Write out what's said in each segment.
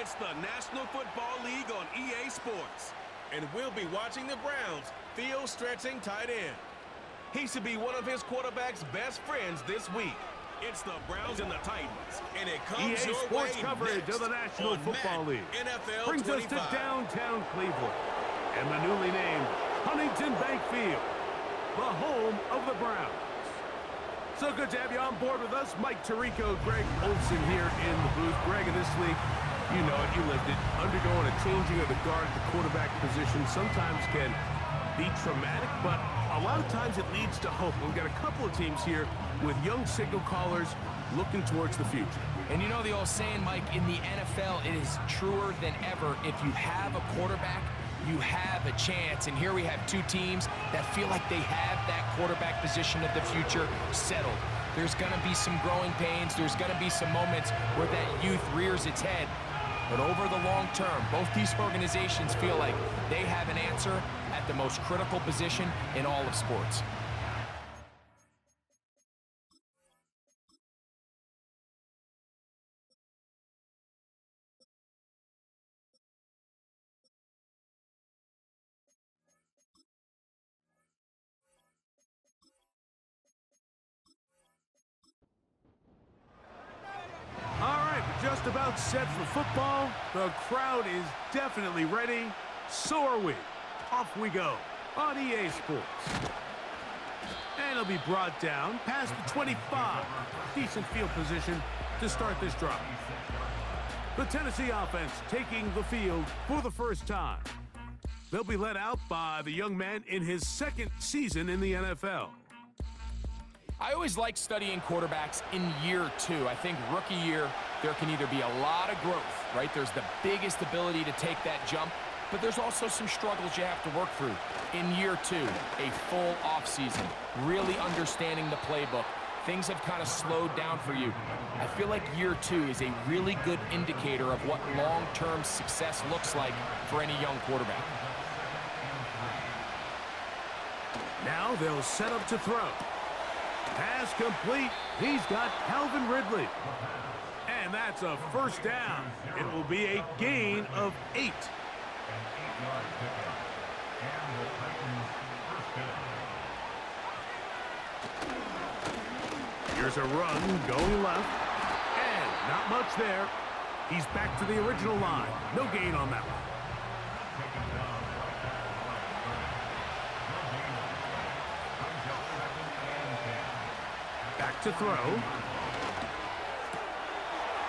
It's the National Football League on EA Sports. And we'll be watching the Browns field stretching tight end. He should be one of his quarterback's best friends this week. It's the Browns and the Titans, and it comes EA your Sports way coverage next of the National Football League NFL brings 25. us to downtown Cleveland and the newly named Huntington Bank Field, the home of the Browns. So good to have you on board with us. Mike Tirico, Greg Olsen here in the booth. Greg, in this league, you know it, you lived it. Undergoing a changing of the guard at the quarterback position sometimes can be traumatic, but a lot of times it leads to hope. We've got a couple of teams here with young signal callers looking towards the future. And you know the old saying, Mike, in the NFL, it is truer than ever. If you have a quarterback, you have a chance. And here we have two teams that feel like they have that quarterback position of the future settled. There's going to be some growing pains. There's going to be some moments where that youth rears its head. But over the long term, both these organizations feel like they have an answer at the most critical position in all of sports. Just about set for football. The crowd is definitely ready. So are we. Off we go on EA Sports. And it'll be brought down past the 25. Decent field position to start this drive. The Tennessee offense taking the field for the first time. They'll be led out by the young man in his second season in the NFL. I always like studying quarterbacks in year two. I think rookie year, there can either be a lot of growth, right? There's the biggest ability to take that jump, but there's also some struggles you have to work through. In year two, a full offseason, really understanding the playbook. Things have kind of slowed down for you. I feel like year two is a really good indicator of what long-term success looks like for any young quarterback. Now they'll set up to throw. Pass complete. He's got Calvin Ridley. And that's a first down. It will be a gain of 8. Here's a run going left. And not much there. He's back to the original line. No gain on that one. Back to throw.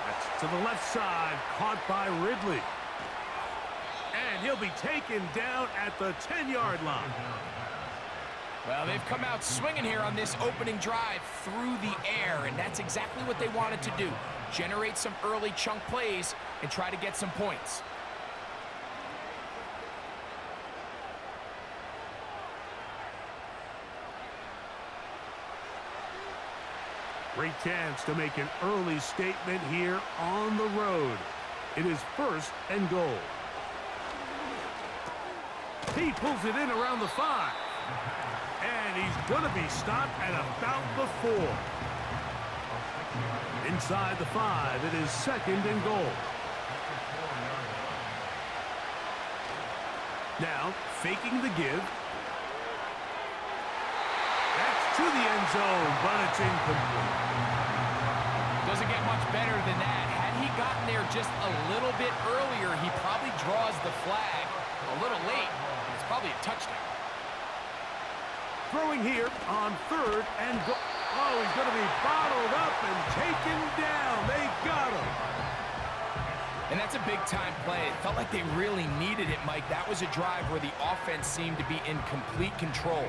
That's to the left side, caught by Ridley. And he'll be taken down at the 10-yard line. Well, they've come out swinging here on this opening drive through the air, and that's exactly what they wanted to do. Generate some early chunk plays and try to get some points. Great chance to make an early statement here on the road. It is 1st and goal. He pulls it in around the 5. And he's going to be stopped at about the 4. Inside the 5, it is 2nd and goal. Now, faking the give. That's to the end zone, but it's incomplete. Doesn't get much better than that. Had he gotten there just a little bit earlier, he probably draws the flag a little late. It's probably a touchdown. Throwing here on 3rd and goal. Oh, he's going to be bottled up and taken down. They got him. And that's a big-time play. It felt like they really needed it, Mike. That was a drive where the offense seemed to be in complete control.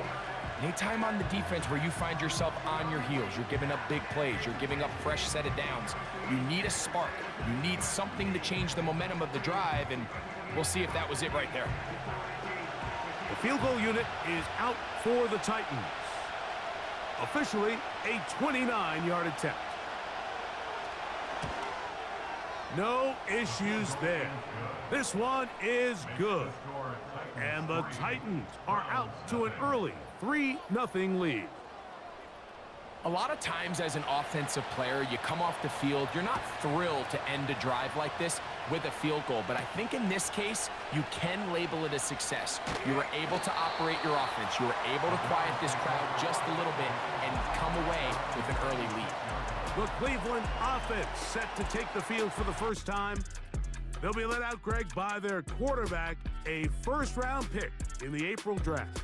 Anytime on the defense where you find yourself on your heels, you're giving up big plays, you're giving up fresh set of downs, you need a spark. You need something to change the momentum of the drive, and we'll see if that was it right there. The field goal unit is out for the Titans. Officially, a 29-yard attempt. No issues there. This one is good. And the Titans are out to an early 3-0 lead. A lot of times as an offensive player, you come off the field, you're not thrilled to end a drive like this with a field goal. But I think in this case, you can label it a success. You were able to operate your offense. You were able to quiet this crowd just a little bit and come away with an early lead. The Cleveland offense set to take the field for the first time. They'll be let out, Greg, by their quarterback, a first-round pick in the April draft.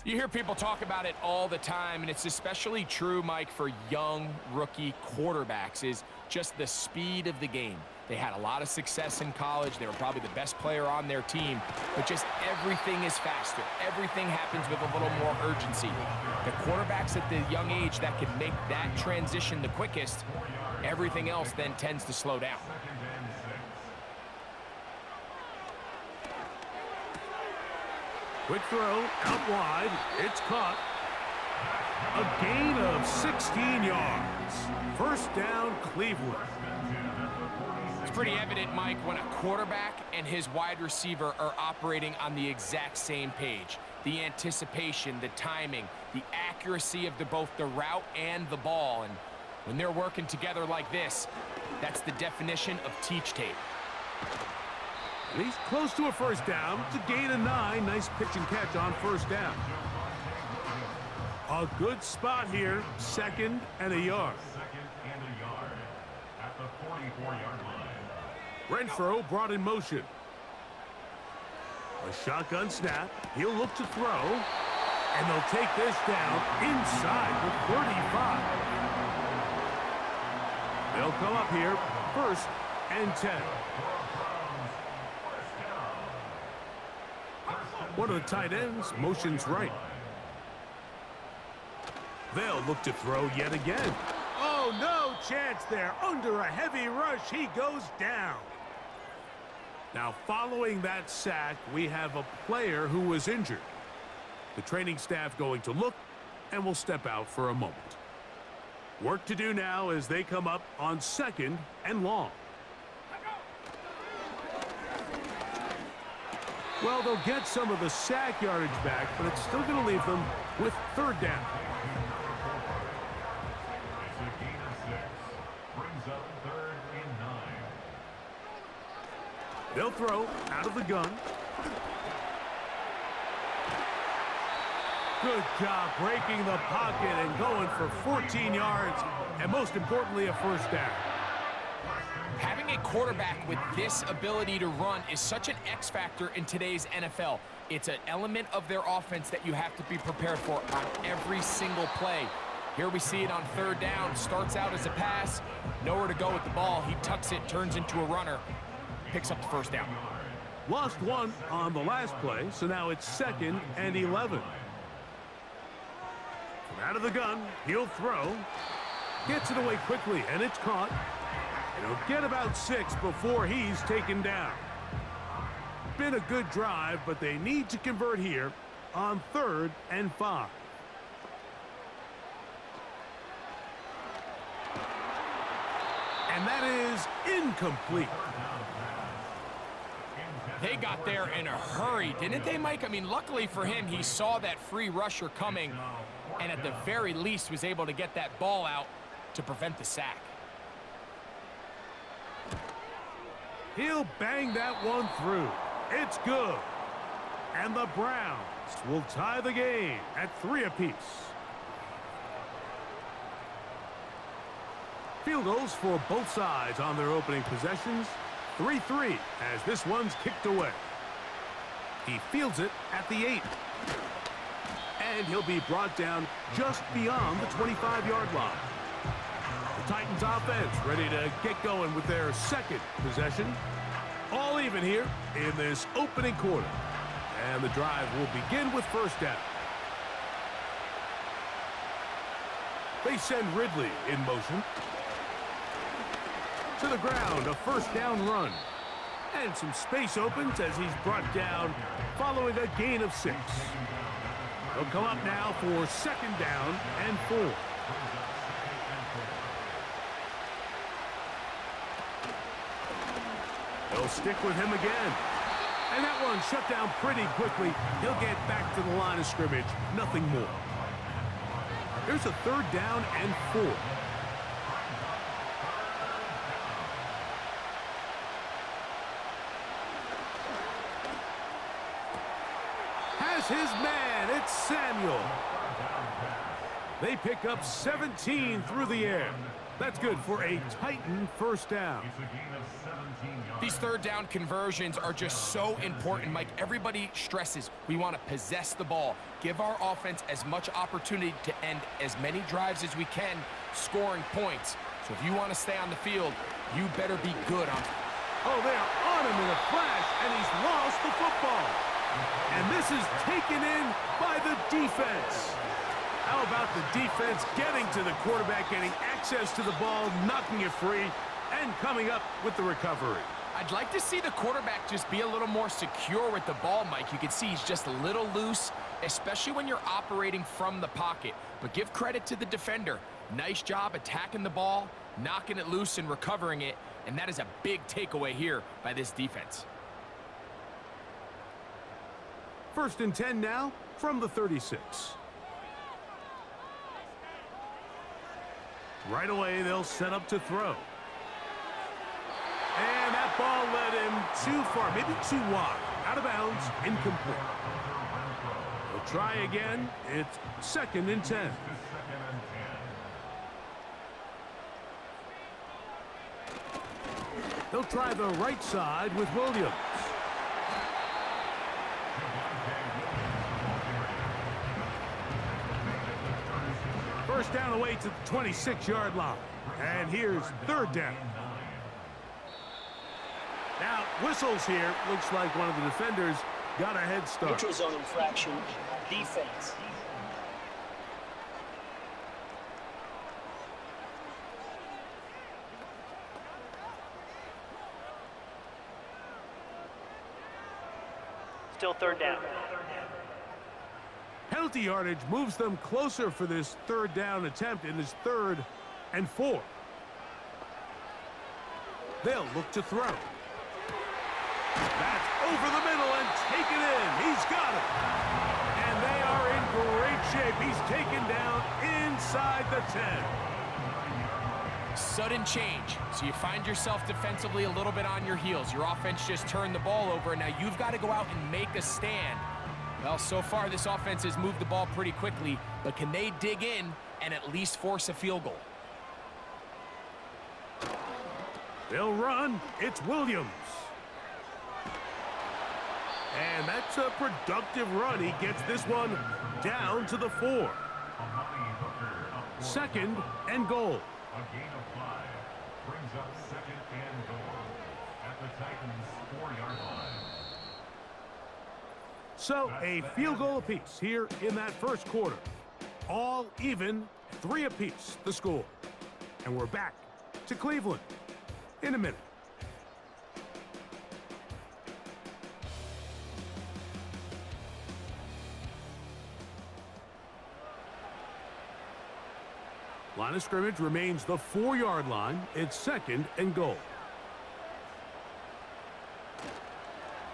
You hear people talk about it all the time, and it's especially true, Mike, for young rookie quarterbacks, is just the speed of the game. They had a lot of success in college. They were probably the best player on their team, but just everything is faster. Everything happens with a little more urgency. The quarterbacks at the young age that can make that transition the quickest, everything else then tends to slow down. Quick throw, out wide, it's caught. A gain of 16 yards. First down, Cleveland. It's pretty evident, Mike, when a quarterback and his wide receiver are operating on the exact same page. The anticipation, the timing, the accuracy of both the route and the ball. And when they're working together like this, that's the definition of teach tape. He's close to a first down. It's a gain of 9. Nice pitch and catch on first down. A good spot here. Second and a yard. At the 44-yard line. Renfro brought in motion. A shotgun snap. He'll look to throw. And they'll take this down inside the 35. They'll come up here. First and 10. One of the tight ends motions right. They'll look to throw yet again. Oh, no chance there. Under a heavy rush, he goes down. Now, following that sack, we have a player who was injured. The training staff going to look and will step out for a moment. Work to do now as they come up on second and long. Well, they'll get some of the sack yardage back, but it's still going to leave them with third down. It's a gain of 6. Brings up 3rd and 9. They'll throw out of the gun. Good job breaking the pocket and going for 14 yards, and most importantly, a first down. Having a quarterback with this ability to run is such an X factor in today's NFL. It's an element of their offense that you have to be prepared for on every single play. Here we see it on third down. Starts out as a pass. Nowhere to go with the ball. He tucks it, turns into a runner. Picks up the first down. Lost one on the last play, so now it's second and 11. From out of the gun, he'll throw. Gets it away quickly, and it's caught. He'll get about 6 before he's taken down. Been a good drive, but they need to convert here on 3rd and 5. And that is incomplete. They got there in a hurry, didn't they, Mike? I mean, luckily for him, he saw that free rusher coming, and at the very least was able to get that ball out to prevent the sack. He'll bang that one through. It's good. And the Browns will tie the game at 3 apiece. Field goals for both sides on their opening possessions. 3-3 as this one's kicked away. He fields it at the 8. And he'll be brought down just beyond the 25-yard line. The Titans offense ready to get going with their second possession. All even here in this opening quarter. And the drive will begin with first down. They send Ridley in motion. To the ground, a first down run. And some space opens as he's brought down following a gain of 6. They'll come up now for second down and 4. They'll stick with him again. And that one shut down pretty quickly. He'll get back to the line of scrimmage. Nothing more. There's a 3rd down and 4. Has his man. It's Samuel. They pick up 17 through the air. That's good for a Titan 1st down. It's a gain of 17 yards. These 3rd down conversions are just so important, Mike. Everybody stresses we want to possess the ball, give our offense as much opportunity to end as many drives as we can, scoring points. So if you want to stay on the field, you better be good on. Oh, they're on him in a flash, and he's lost the football. And this is taken in by the defense. How about the defense getting to the quarterback, getting access to the ball, knocking it free, and coming up with the recovery? I'd like to see the quarterback just be a little more secure with the ball, Mike. You can see he's just a little loose, especially when you're operating from the pocket. But give credit to the defender. Nice job attacking the ball, knocking it loose and recovering it, and that is a big takeaway here by this defense. 1st and 10 now from the 36. Right away, they'll set up to throw. And that ball led him too far, maybe too wide. Out of bounds, incomplete. They'll try again. It's 2nd and 10. They'll try the right side with Williams. First down away to the 26-yard line. And here's 3rd down. Now, whistles here. Looks like one of the defenders got a head start. Neutral zone infraction, defense. Still 3rd down. Penalty yardage moves them closer for this 3rd down attempt in this 3rd and 4. They'll look to throw. That's over the middle and taken in. He's got it. And they are in great shape. He's taken down inside the 10. Sudden change. So you find yourself defensively a little bit on your heels. Your offense just turned the ball over, and now you've got to go out and make a stand. Well, so far this offense has moved the ball pretty quickly, but can they dig in and at least force a field goal? They'll run. It's Williams. And that's a productive run. He gets this one down to the 4. 2nd and goal. A gain of 5 brings up 2nd and goal at the Titans' 4-yard line. So a field goal apiece here in that 1st quarter. All even, 3 apiece, the score. And we're back to Cleveland in a minute. Line of scrimmage remains the 4-yard line. It's 2nd and goal.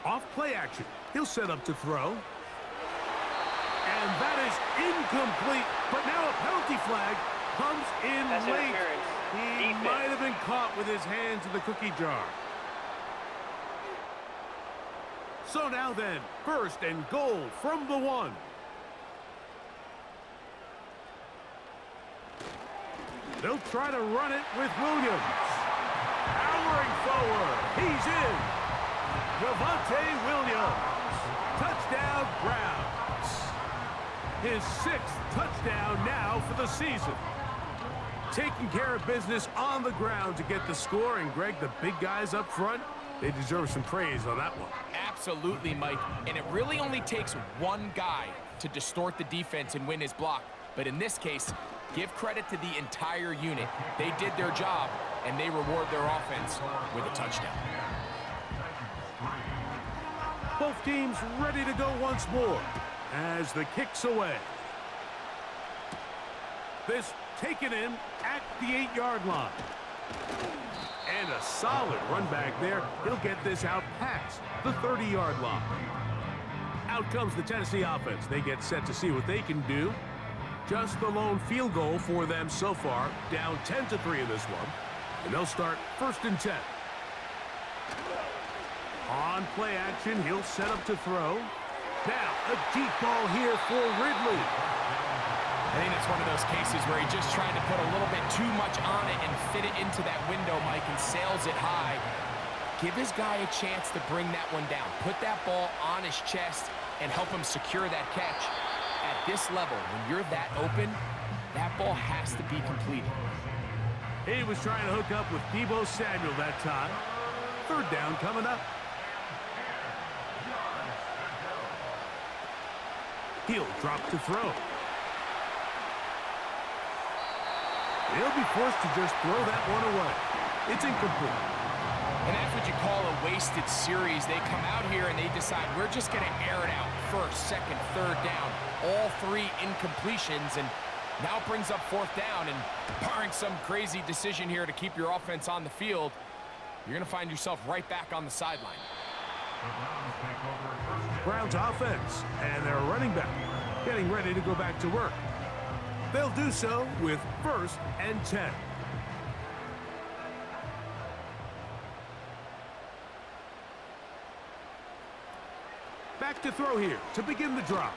Off play action. He'll set up to throw. And that is incomplete. But now a penalty flag comes in That's late. interference. He Defense. might have been caught with his hands in the cookie jar. So now then, 1st and goal from the 1. They'll try to run it with Williams. Powering forward. He's in. Javonte Williams. Touchdown, Browns. His 6th touchdown now for the season. Taking care of business on the ground to get the score. And, Greg, the big guys up front, they deserve some praise on that one. Absolutely, Mike. And it really only takes one guy to distort the defense and win his block. But in this case, give credit to the entire unit. They did their job, and they reward their offense with a touchdown. Both teams ready to go once more as the kick's away. This taken in at the 8-yard line. And a solid run back there. He'll get this out past the 30-yard line. Out comes the Tennessee offense. They get set to see what they can do. Just the lone field goal for them so far, down 10-3 in this one. And they'll start 1st and 10. On play action, he'll set up to throw. Now, a deep ball here for Ridley. I think it's one of those cases where he just tried to put a little bit too much on it and fit it into that window, Mike, and sails it high. Give his guy a chance to bring that one down. Put that ball on his chest and help him secure that catch. At this level, when you're that open, that ball has to be completed. He was trying to hook up with Deebo Samuel that time. 3rd down coming up. He'll drop to throw. He'll be forced to just throw that one away. It's incomplete. And that's what you call a wasted series. They come out here and they decide, we're just going to air it out. 1st, 2nd, 3rd down. All 3 incompletions, and now it brings up 4th down. And barring some crazy decision here to keep your offense on the field, you're going to find yourself right back on the sideline. Browns offense and their running back getting ready to go back to work. They'll do so with 1st and 10. Back to throw here to begin the drive.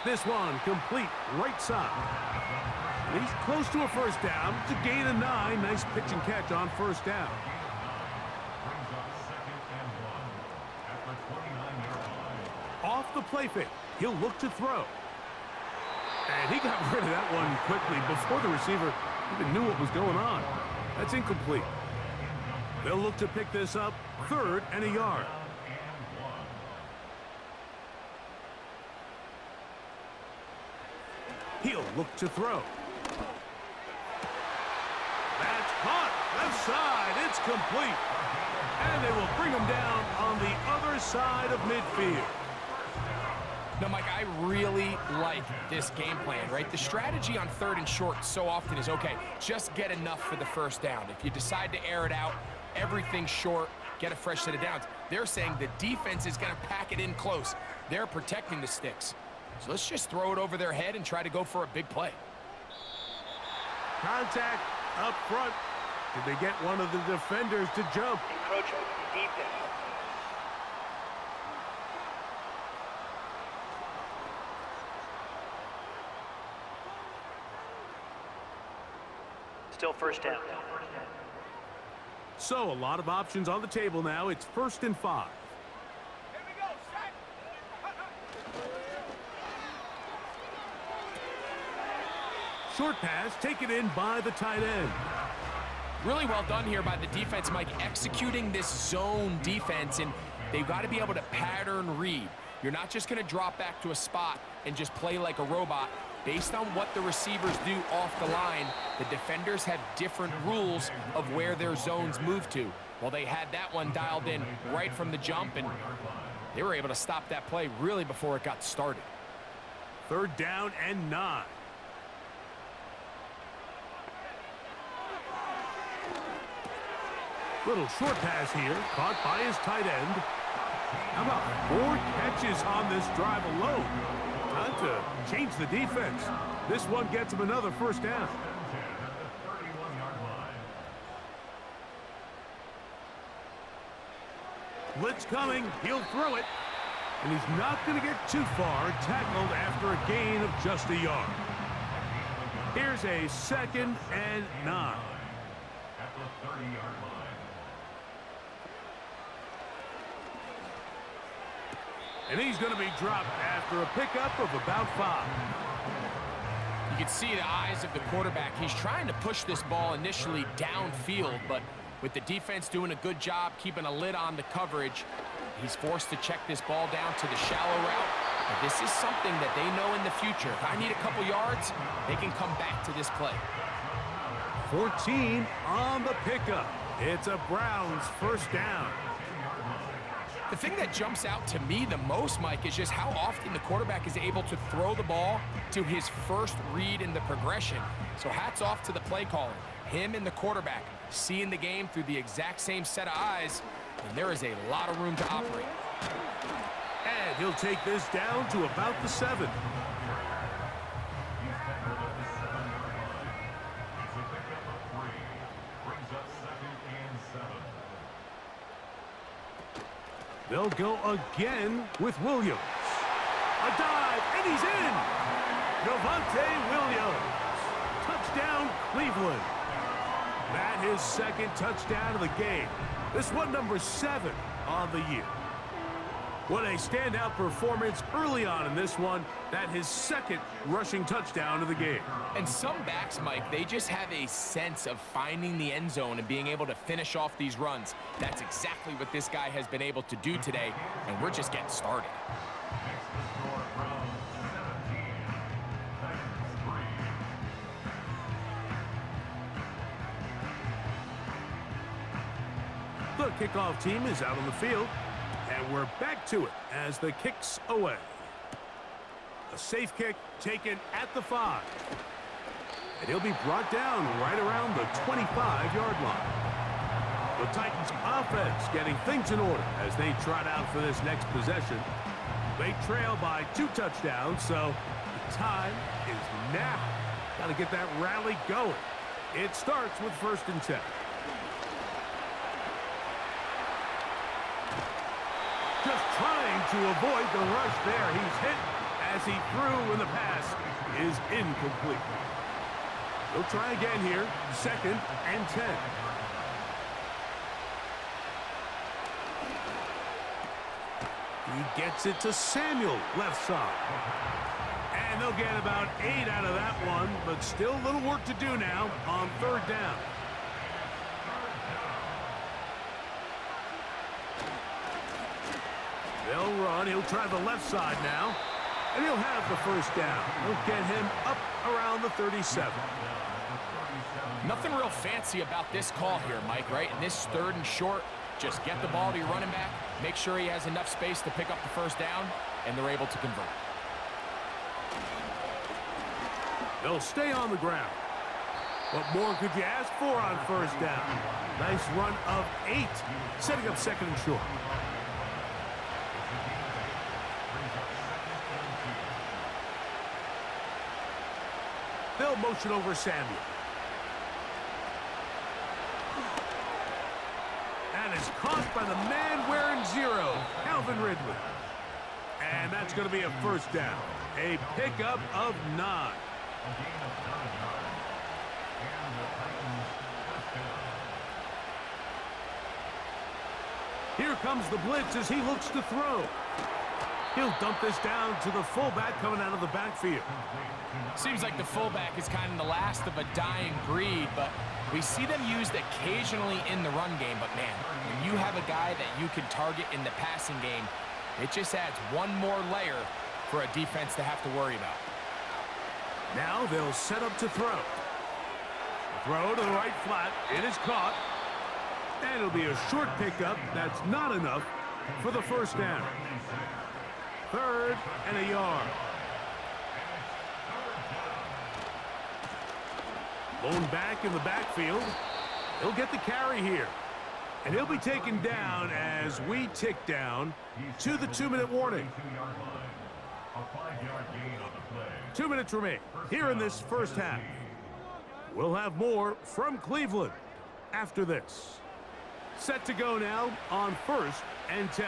This one complete right side. He's close to a 1st down to gain a 9. Nice pitch and catch on 1st down. Off the play fake, he'll look to throw. And he got rid of that one quickly before the receiver even knew what was going on. That's incomplete. They'll look to pick this up 3rd and a yard. He'll look to throw. That's caught. Left side. It's complete. And they will bring him down on the other side of midfield. Now, Mike, I really like this game plan, right? The strategy on 3rd and short so often is, okay, just get enough for the 1st down. If you decide to air it out, everything's short, get a fresh set of downs. They're saying the defense is going to pack it in close. They're protecting the sticks. So let's just throw it over their head and try to go for a big play. Contact up front. Did they get one of the defenders to jump? Encroachment defense. Still 1st down. So a lot of options on the table now. It's 1st and 5. Short pass taken in by the tight end. Really well done here by the defense, Mike, executing this zone defense, and they've got to be able to pattern read. You're not just going to drop back to a spot and just play like a robot. Based on what the receivers do off the line, the defenders have different rules of where their zones move to. Well, they had that one dialed in right from the jump, and they were able to stop that play really before it got started. 3rd down and 9. Little short pass here, caught by his tight end. How about 4 catches on this drive alone? Time to change the defense. This one gets him another 1st down. Blitz coming, he'll throw it. And he's not going to get too far, tackled after a gain of just a yard. Here's a 2nd and 9. At the 30-yard line. And he's going to be dropped after a pickup of about 5. You can see the eyes of the quarterback. He's trying to push this ball initially downfield, but with the defense doing a good job keeping a lid on the coverage, he's forced to check this ball down to the shallow route. But this is something that they know in the future. If I need a couple yards, they can come back to this play. 14 on the pickup. It's a Browns 1st down. The thing that jumps out to me the most, Mike, is just how often the quarterback is able to throw the ball to his first read in the progression. So hats off to the play caller. Him and the quarterback seeing the game through the exact same set of eyes, and there is a lot of room to operate. And he'll take this down to about the 7. They'll go again with Williams. A dive, and he's in! Javonte Williams. Touchdown, Cleveland. That his second touchdown of the game. This one number 7 on the year. What a standout performance early on in this one. That his second rushing touchdown of the game. And some backs, Mike, they just have a sense of finding the end zone and being able to finish off these runs. That's exactly what this guy has been able to do today, and we're just getting started. The kickoff team is out on the field, and we're back to it as the kick's away. A safe kick taken at the 5. And he'll be brought down right around the 25-yard line. The Titans offense getting things in order as they trot out for this next possession. They trail by 2 touchdowns, so the time is now. Got to get that rally going. It starts with 1st and 10. Just trying to avoid the rush there. He's hit as he threw, and the pass is incomplete. He'll try again here. 2nd and 10. He gets it to Samuel, left side. And they'll get about 8 out of that one, but still a little work to do now on 3rd down. They'll run. He'll try the left side now. And he'll have the 1st down. He'll get him up around the 37. Nothing real fancy about this call here, Mike, right? In this 3rd and short, just get the ball to your running back, make sure he has enough space to pick up the 1st down, and they're able to convert. They'll stay on the ground. What more could you ask for on 1st down? Nice run of 8, setting up 2nd and short. They'll motion over Samuel. And is caught by the man wearing 0, Calvin Ridley. And that's going to be a 1st down. A pickup of 9. Here comes the blitz as he looks to throw. He'll dump this down to the fullback coming out of the backfield. Seems like the fullback is kind of the last of a dying breed, but we see them used occasionally in the run game. But, man, when you have a guy that you can target in the passing game, it just adds one more layer for a defense to have to worry about. Now they'll set up to throw. Throw to the right flat. It is caught. And it'll be a short pickup. That's not enough for the 1st down. 3rd and a yard. Lone back in the backfield. He'll get the carry here. And he'll be taken down as we tick down to the 2-minute warning. 2 minutes remain here in this 1st half. We'll have more from Cleveland after this. Set to go now on 1st and 10.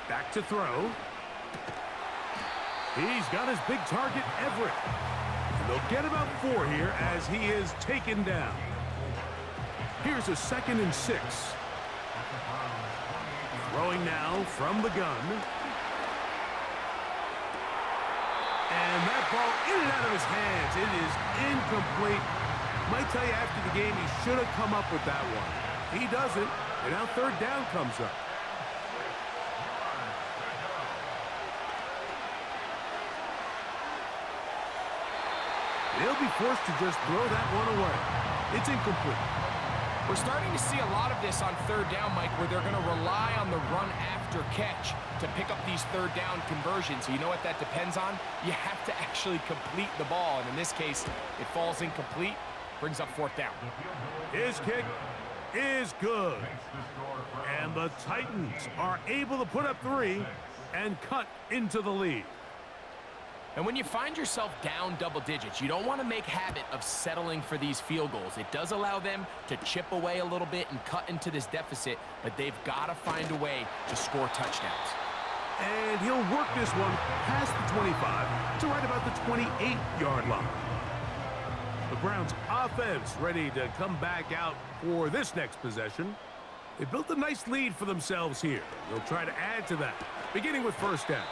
Back to throw. He's got his big target, Everett. And they'll get about 4 here as he is taken down. Here's a 2nd and 6. Throwing now from the gun. And that ball in and out of his hands. It is incomplete. Might tell you after the game he should have come up with that one. He doesn't. And now 3rd down comes up. They'll be forced to just throw that one away. It's incomplete. We're starting to see a lot of this on 3rd down, Mike, where they're going to rely on the run after catch to pick up these 3rd down conversions. So you know what that depends on? You have to actually complete the ball. And in this case, it falls incomplete, brings up 4th down. His kick is good. And the Titans are able to put up 3 and cut into the lead. And when you find yourself down double digits, you don't want to make habit of settling for these field goals. It does allow them to chip away a little bit and cut into this deficit, but they've got to find a way to score touchdowns. And he'll work this one past the 25 to right about the 28-yard line. The Browns offense ready to come back out for this next possession. They built a nice lead for themselves here. They'll try to add to that, beginning with first down.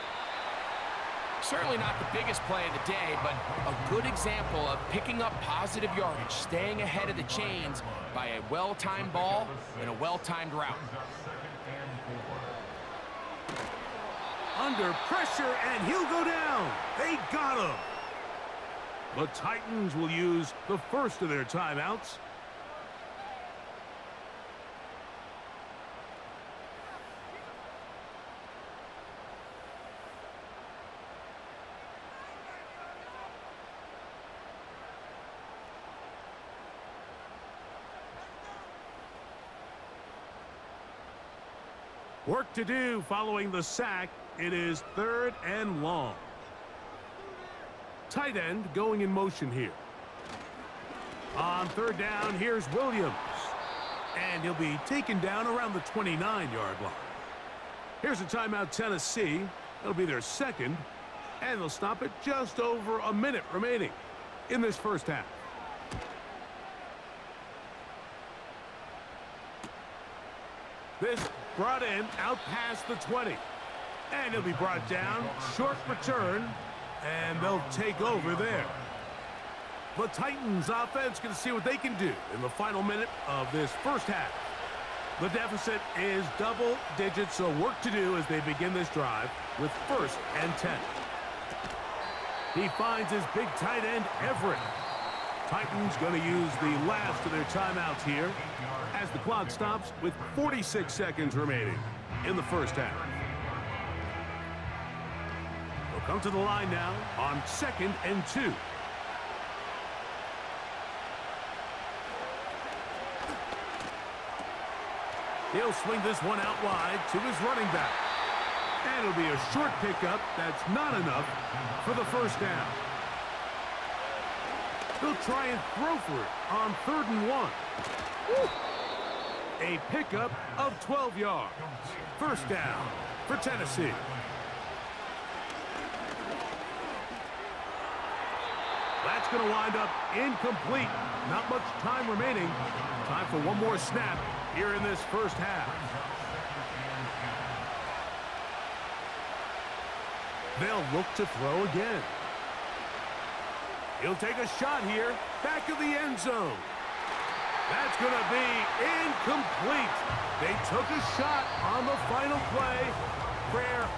Certainly not the biggest play of the day, but a good example of picking up positive yardage, staying ahead of the chains by a well-timed ball and a well-timed route. Under pressure, and he'll go down. They got him. The Titans will use the first of their timeouts. Work to do following the sack. It is 3rd and long. Tight end going in motion here. On 3rd down, here's Williams. And he'll be taken down around the 29-yard line. Here's a timeout, Tennessee. It'll be their second. And they'll stop it just over a minute remaining in this first half. This brought in out past the 20. And he'll be brought down. Short return. And they'll take over there. The Titans offense going to see what they can do in the final minute of this first half. The deficit is double digits, so work to do as they begin this drive with 1st and 10. He finds his big tight end, Everett. Titans going to use the last of their timeouts here as the clock stops with 46 seconds remaining in the first half. They'll come to the line now on 2nd and 2. He'll swing this one out wide to his running back. And it'll be a short pickup that's not enough for the first down. They'll try and throw for it on 3rd and 1. Woo! A pickup of 12 yards. First down for Tennessee. That's going to wind up incomplete. Not much time remaining. Time for one more snap here in this first half. They'll look to throw again. He'll take a shot here, back of the end zone. That's going to be incomplete. They took a shot on the final play. Prayer